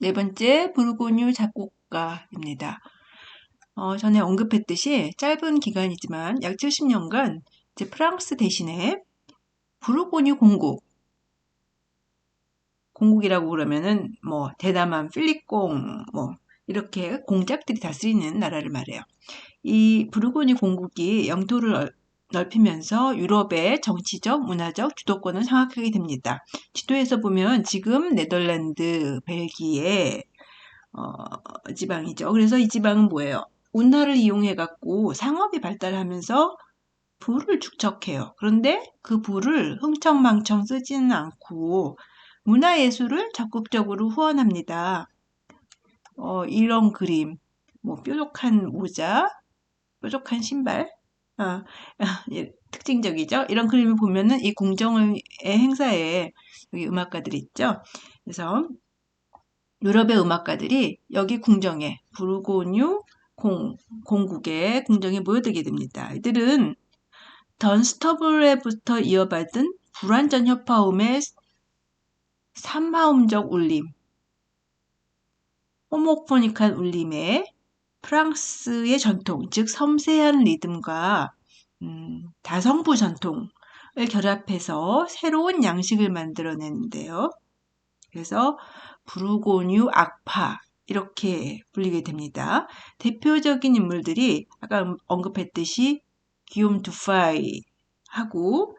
네 번째 부르고뉴 작곡가입니다. 전에 언급했듯이 짧은 기간이지만 약 70년간 이제 프랑스 대신에 부르고뉴 공국이라고 그러면은 뭐 대담한 필리공 이렇게 공작들이 다스리는 나라를 말해요. 이 부르고뉴 공국이 영토를 넓히면서 유럽의 정치적, 문화적 주도권을 장악하게 됩니다. 지도에서 보면 지금 네덜란드, 벨기에 지방이죠. 그래서 이 지방은 뭐예요? 운하를 이용해 갖고 상업이 발달하면서 부를 축적해요. 그런데 그 부를 흥청망청 쓰지는 않고 문화예술을 적극적으로 후원합니다. 이런 그림, 뾰족한 모자, 뾰족한 신발, 예, 특징적이죠. 이런 그림을 보면은 이 궁정의 행사에 여기 음악가들이 있죠. 그래서 유럽의 음악가들이 여기 궁정에 부르고뉴 공국의 궁정에 모여들게 됩니다. 이들은 던스터블에부터 이어받은 불완전 협화음의 삼화음적 울림, 호모포닉한 울림에 프랑스의 전통, 즉 섬세한 리듬과 다성부 전통을 결합해서 새로운 양식을 만들어내는데요. 그래서 부르고뉴 악파 이렇게 불리게 됩니다. 대표적인 인물들이 아까 언급했듯이 기욤 두파이하고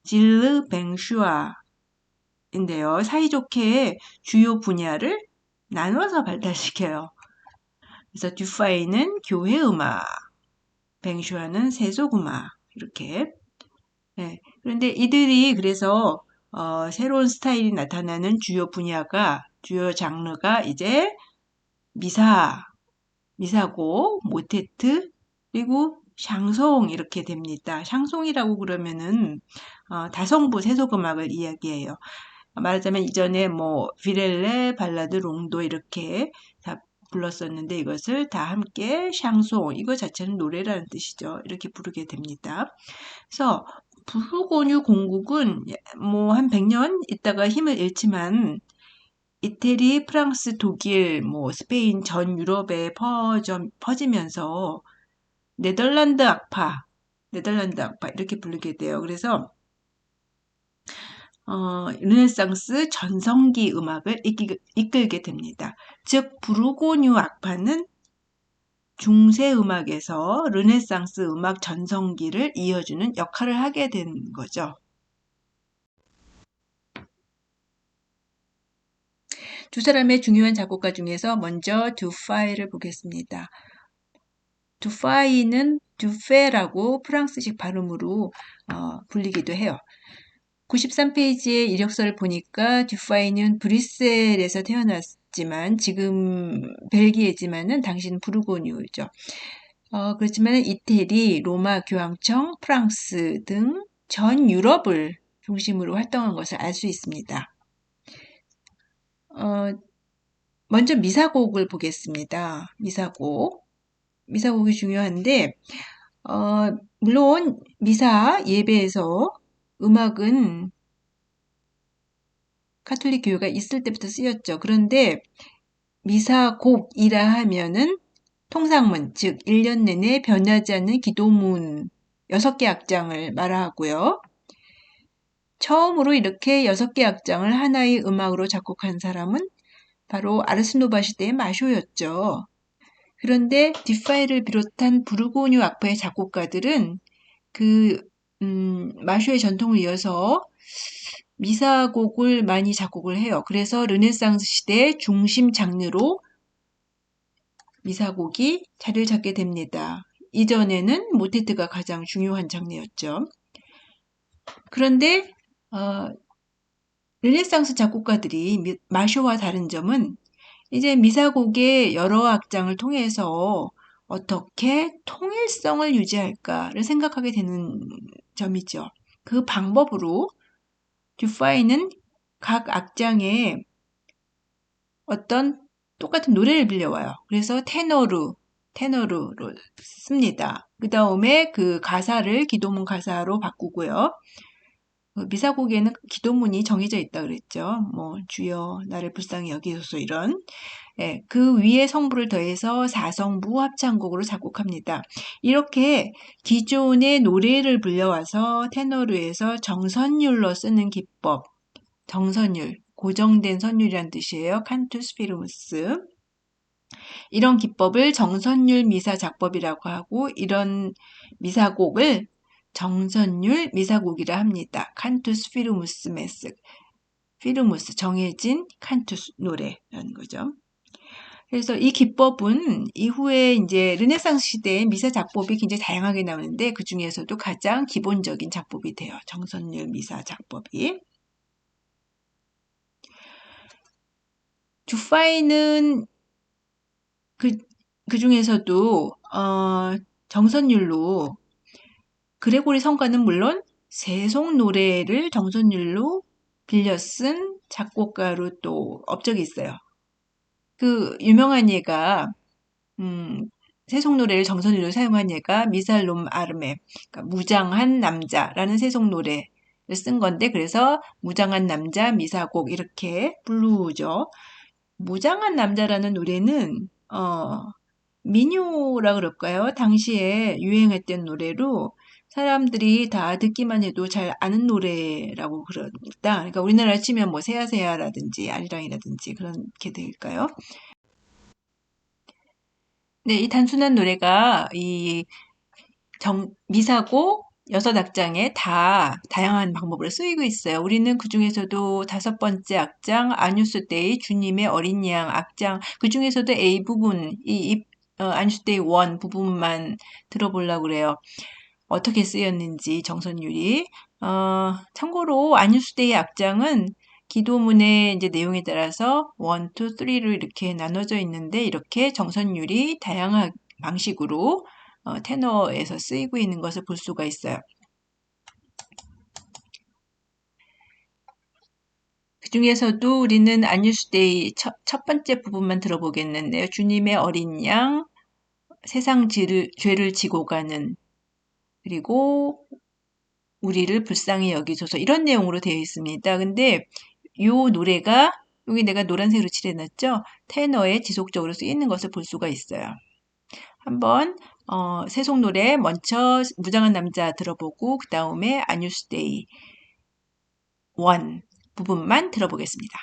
질르 뱅슈아인데요. 사이좋게 주요 분야를 나눠서 발달시켜요. 그래서 듀파이는 교회 음악, 뱅슈아는 세속 음악 이렇게. 네. 그런데 이들이 그래서 새로운 스타일이 나타나는 주요 분야가 주요 장르가 이제 미사곡, 모테트, 그리고 샹송 이렇게 됩니다. 샹송이라고 그러면은 다성부 세속음악을 이야기해요. 말하자면 이전에 비렐레, 발라드, 롱도 이렇게 다 불렀었는데 이것을 다 함께 샹송, 이거 자체는 노래라는 뜻이죠. 이렇게 부르게 됩니다. 그래서 부르고뉴 공국은 한 100년 있다가 힘을 잃지만 이태리, 프랑스, 독일, 스페인 전 유럽에 퍼지면서 네덜란드 악파 이렇게 부르게 돼요. 그래서 르네상스 전성기 음악을 이끌게 됩니다. 즉 부르고뉴 악파는 중세 음악에서 르네상스 음악 전성기를 이어주는 역할을 하게 된 거죠. 두 사람의 중요한 작곡가 중에서 먼저 듀파이를 보겠습니다. 듀파이는 듀페라고 프랑스식 발음으로 불리기도 해요. 93페이지의 이력서를 보니까 듀파이는 브뤼셀에서 태어났지만 지금 벨기에지만은 당시는 부르고뉴죠. 그렇지만 이태리, 로마 교황청, 프랑스 등 전 유럽을 중심으로 활동한 것을 알 수 있습니다. 먼저 미사곡을 보겠습니다. 미사곡이 중요한데 물론 미사 예배에서 음악은 카톨릭 교회가 있을 때부터 쓰였죠. 그런데 미사곡이라 하면은 통상문, 즉 1년 내내 변하지 않는 기도문 6개 악장을 말하고요. 처음으로 이렇게 6개 악장을 하나의 음악으로 작곡한 사람은 바로 아르스노바 시대의 마쇼였죠. 그런데 듀파이를 비롯한 부르고뉴 악파의 작곡가들은 마쇼의 전통을 이어서 미사곡을 많이 작곡을 해요. 그래서 르네상스 시대의 중심 장르로 미사곡이 자리를 잡게 됩니다. 이전에는 모테트가 가장 중요한 장르였죠. 그런데 르네상스 작곡가들이 마쇼와 다른 점은 이제 미사곡의 여러 악장을 통해서 어떻게 통일성을 유지할까를 생각하게 되는 점이죠. 그 방법으로 듀파이는 각 악장에 어떤 똑같은 노래를 빌려와요. 그래서 테너르로 씁니다. 그 다음에 그 가사를 기도문 가사로 바꾸고요. 미사곡에는 기도문이 정해져 있다 그랬죠. 뭐 주여 나를 불쌍히 여기소서 이런. 예, 그 위에 성부를 더해서 사성부 합창곡으로 작곡합니다. 이렇게 기존의 노래를 불려와서 테너로 해서 정선율로 쓰는 기법, 정선율, 고정된 선율이란 뜻이에요. 칸투스 피루무스. 이런 기법을 정선율 미사 작법이라고 하고 이런 미사곡을 정선율 미사곡이라 합니다. 칸투스 피루무스 메스. 피루무스 정해진 칸투스 노래라는 거죠. 그래서 이 기법은 이후에 이제 르네상스 시대의 미사 작법이 굉장히 다양하게 나오는데 그 중에서도 가장 기본적인 작법이 돼요. 정선율 미사 작법이. 주파이는 그 중에서도 정선율로 그레고리 성가는 물론 세속 노래를 정선율로 빌려 쓴 작곡가로 또 업적이 있어요. 그 유명한 예가 세속 노래를 정선율로 사용한 예가 미살롬 아르메, 그러니까 무장한 남자라는 세속 노래를 쓴 건데 그래서 무장한 남자 미사곡 이렇게 부르죠. 무장한 남자라는 노래는 민요라 그럴까요? 당시에 유행했던 노래로 사람들이 다 듣기만 해도 잘 아는 노래라고 그럽니다. 그러니까 우리나라 치면 뭐 세야세야라든지 아리랑이라든지 그렇게 될까요? 네, 이 단순한 노래가 이 미사고 여섯 악장에 다 다양한 방법으로 쓰이고 있어요. 우리는 그 중에서도 다섯 번째 악장 아뉴스 데이 주님의 어린 양 악장 그 중에서도 A 부분 아뉴스 데이 1 부분만 들어보려고 그래요. 어떻게 쓰였는지 정선율이 참고로 아뉴스 데이 악장은 기도문의 이제 내용에 따라서 1, 2, 3로 이렇게 나눠져 있는데 이렇게 정선율이 다양한 방식으로 테너에서 쓰이고 있는 것을 볼 수가 있어요. 그 중에서도 우리는 아뉴스데이 첫 번째 부분만 들어보겠는데요. 주님의 어린 양, 세상 죄를 지고 가는, 그리고 우리를 불쌍히 여기소서 이런 내용으로 되어 있습니다. 근데 이 노래가 여기 내가 노란색으로 칠해놨죠? 테너에 지속적으로 쓰이는 것을 볼 수가 있어요. 한번 세속 노래 먼저 무장한 남자 들어보고 그 다음에 아뉴스데이 1 부분만 들어보겠습니다.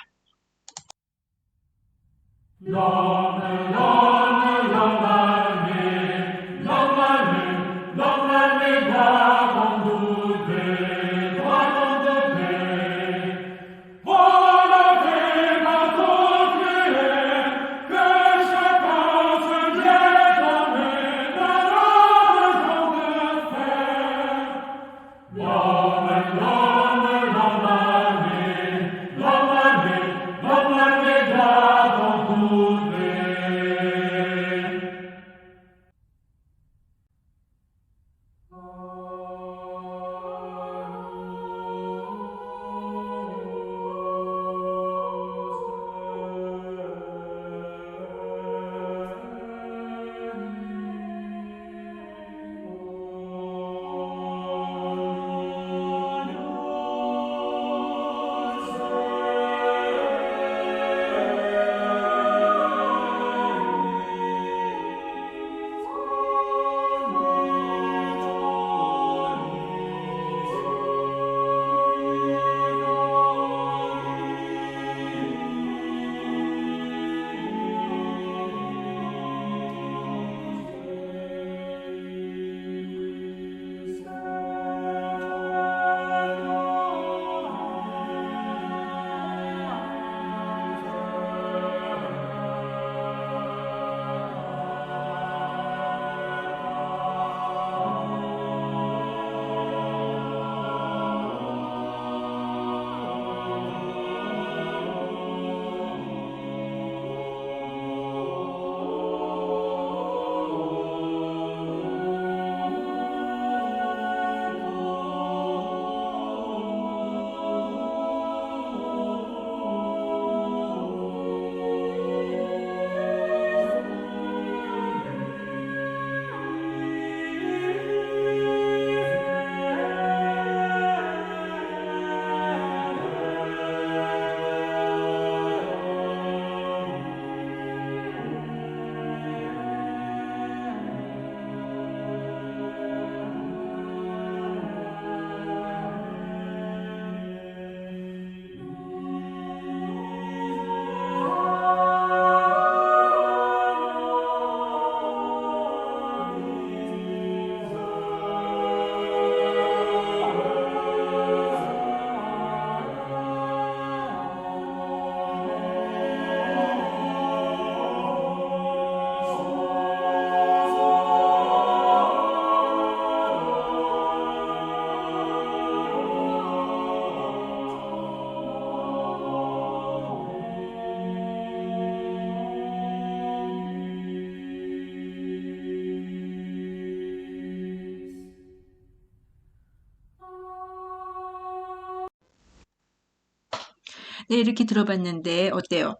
네, 이렇게 들어봤는데 어때요?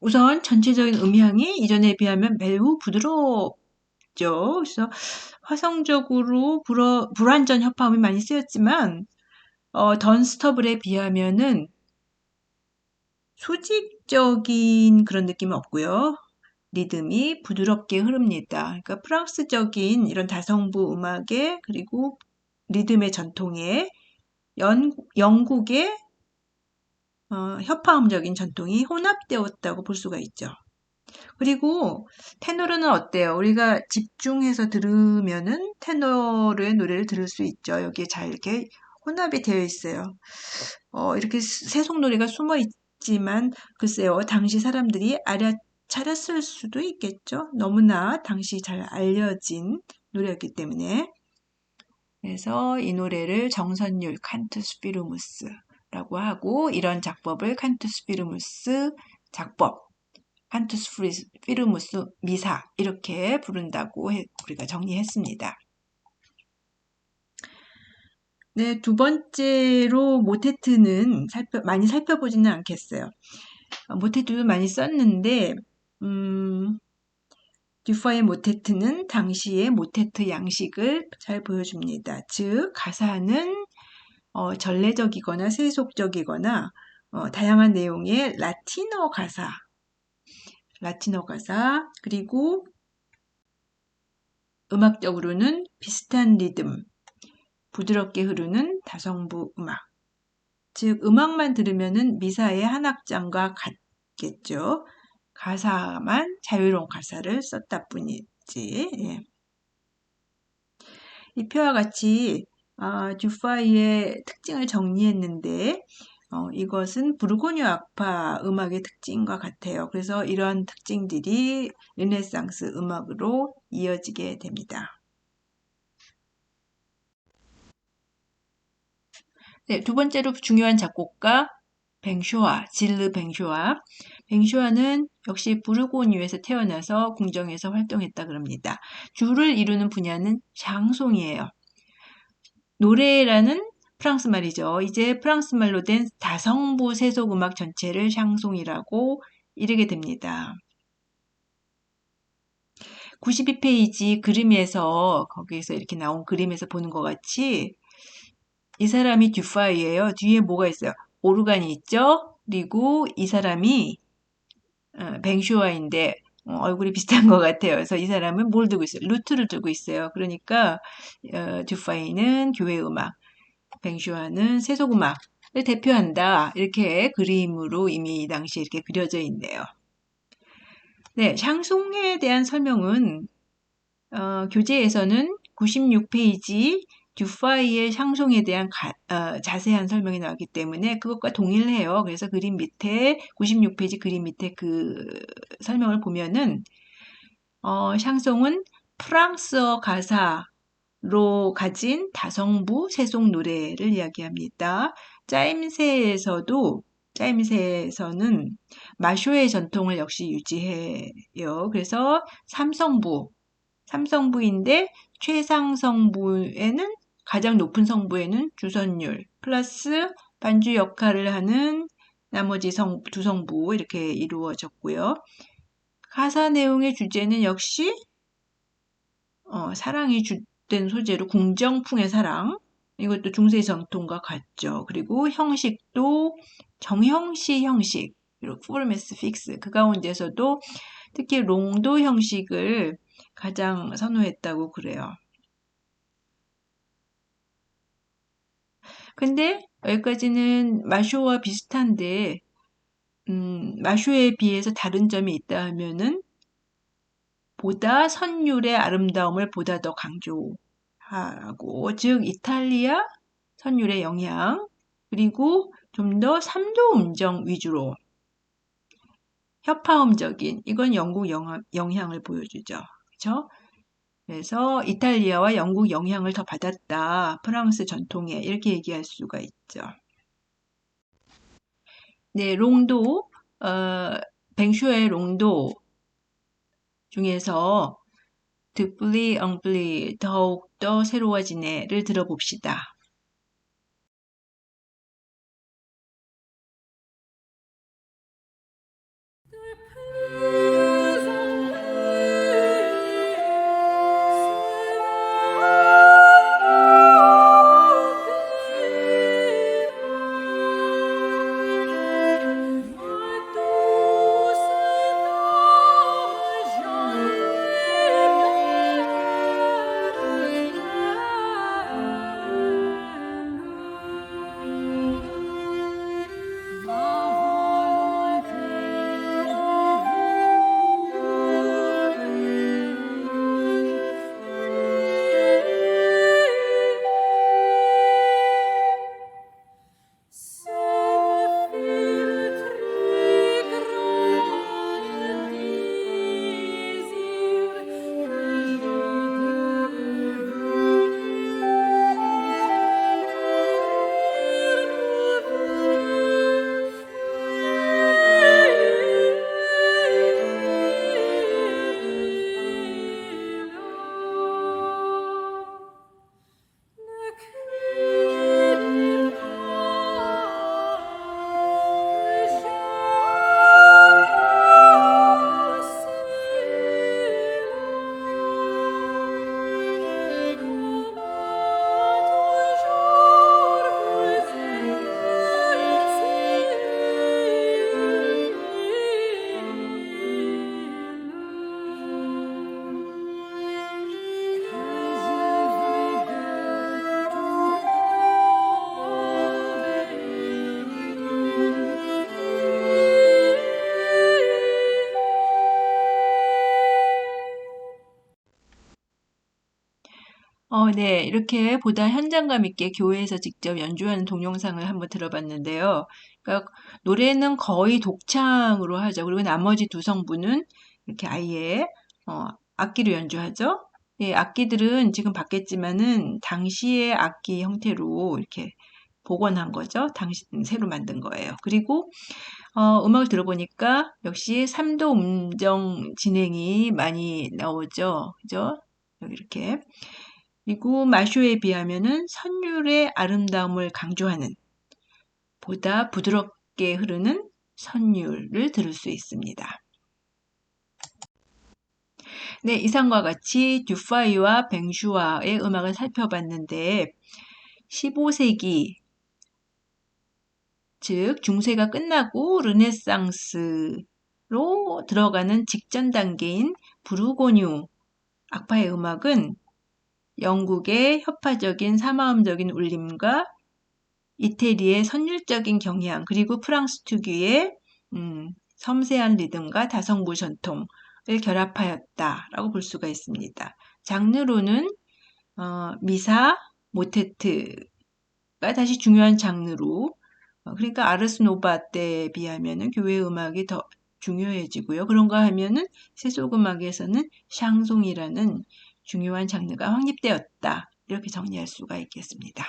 우선 전체적인 음향이 이전에 비하면 매우 부드럽죠. 그래서 화성적으로 불완전 협화음이 많이 쓰였지만 던스터블에 비하면은 수직적인 그런 느낌은 없고요. 리듬이 부드럽게 흐릅니다. 그러니까 프랑스적인 이런 다성부 음악의 그리고 리듬의 전통에 영국의 협화음적인 전통이 혼합되었다고 볼 수가 있죠. 그리고 테너르는 어때요? 우리가 집중해서 들으면은 테너르의 노래를 들을 수 있죠. 여기에 잘 이렇게 혼합이 되어 있어요. 이렇게 세속 노래가 숨어 있지만 글쎄요, 당시 사람들이 알아차렸을 수도 있겠죠. 너무나 당시 잘 알려진 노래였기 때문에. 그래서 이 노래를 정선율 칸투 스피르무스라고 하고 이런 작법을 칸투 스피르무스 작법, 칸투 스피르무스 미사 이렇게 부른다고 우리가 정리했습니다. 네, 두 번째로 모테트는 많이 살펴보지는 않겠어요. 모테트도 많이 썼는데 듀파의 모테트는 당시의 모테트 양식을 잘 보여줍니다. 즉 가사는 전래적이거나 세속적이거나 다양한 내용의 라틴어 가사 그리고 음악적으로는 비슷한 리듬, 부드럽게 흐르는 다성부 음악. 즉 음악만 들으면은 미사의 한 악장과 같겠죠. 가사만 자유로운 가사를 썼다 뿐이지. 예. 이 표와 같이 듀파이의 특징을 정리했는데 이것은 부르고뉴 악파 음악의 특징과 같아요. 그래서 이러한 특징들이 르네상스 음악으로 이어지게 됩니다. 네, 두 번째로 중요한 작곡가 질르 뱅쇼아. 뱅쇼아는 역시 부르고뉴에서 태어나서 궁정에서 활동했다 그럽니다. 주를 이루는 분야는 샹송이에요. 노래라는 프랑스 말이죠. 이제 프랑스 말로 된 다성부 세속 음악 전체를 샹송이라고 이르게 됩니다. 92페이지 그림에서 거기에서 이렇게 나온 그림에서 보는 것 같이 이 사람이 듀파이예요. 뒤에 뭐가 있어요? 오르간이 있죠? 그리고 이 사람이 뱅쇼아인데 얼굴이 비슷한 것 같아요. 그래서 이 사람은 뭘 들고 있어요? 루트를 들고 있어요. 그러니까 듀파이는 교회 음악, 뱅쇼아는 세속 음악을 대표한다. 이렇게 그림으로 이미 당시 이렇게 그려져 있네요. 네, 샹송에 대한 설명은 교재에서는 96페이지 듀파이의 샹송에 대한 자세한 설명이 나왔기 때문에 그것과 동일해요. 그래서 그림 밑에 96페이지 그림 밑에 그 설명을 보면은 샹송은 프랑스어 가사로 가진 다성부 세속 노래를 이야기합니다. 짜임새에서는 마쇼의 전통을 역시 유지해요. 그래서 삼성부인데 최상성부에는 가장 높은 성부에는 주선율 플러스 반주 역할을 하는 나머지 두 성부 이렇게 이루어졌고요. 가사 내용의 주제는 역시 사랑이 주된 소재로 궁정풍의 사랑 이것도 중세 전통과 같죠. 그리고 형식도 정형시 형식 그리고 포르메스 픽스 그 가운데서도 특히 롱도 형식을 가장 선호했다고 그래요. 근데 여기까지는 마쇼와 비슷한데 마쇼에 비해서 다른 점이 있다 하면은 보다 선율의 아름다움을 보다 더 강조하고 즉 이탈리아 선율의 영향 그리고 좀 더 3도 음정 위주로 협화음적인 이건 영국 영향을 보여주죠. 그렇죠? 그래서 이탈리아와 영국 영향을 더 받았다. 프랑스 전통에 이렇게 얘기할 수가 있죠. 네, 롱도 뱅쇼의 롱도 중에서 드블리 엉블리 더욱더 새로워지네를 들어봅시다. 네. 이렇게 보다 현장감 있게 교회에서 직접 연주하는 동영상을 한번 들어봤는데요. 그러니까 노래는 거의 독창으로 하죠. 그리고 나머지 두 성부는 이렇게 아예 악기로 연주하죠. 예, 악기들은 지금 봤겠지만은 당시의 악기 형태로 이렇게 복원한 거죠. 새로 만든 거예요. 그리고 음악을 들어보니까 역시 3도 음정 진행이 많이 나오죠. 그죠? 여기 이렇게. 그리고 마쇼에 비하면은 선율의 아름다움을 강조하는 보다 부드럽게 흐르는 선율을 들을 수 있습니다. 네, 이상과 같이 듀파이와 뱅슈아의 음악을 살펴봤는데 15세기 즉 중세가 끝나고 르네상스로 들어가는 직전 단계인 부르고뉴 악파의 음악은 영국의 협파적인 사마음적인 울림과 이태리의 선율적인 경향 그리고 프랑스 특유의 섬세한 리듬과 다성부 전통을 결합하였다라고 볼 수가 있습니다. 장르로는 미사, 모테트가 다시 중요한 장르로 그러니까 아르스 노바 때에 비하면은 교회 음악이 더 중요해지고요. 그런가 하면은 세속 음악에서는 샹송이라는 중요한 장르가 확립되었다. 이렇게 정리할 수가 있겠습니다.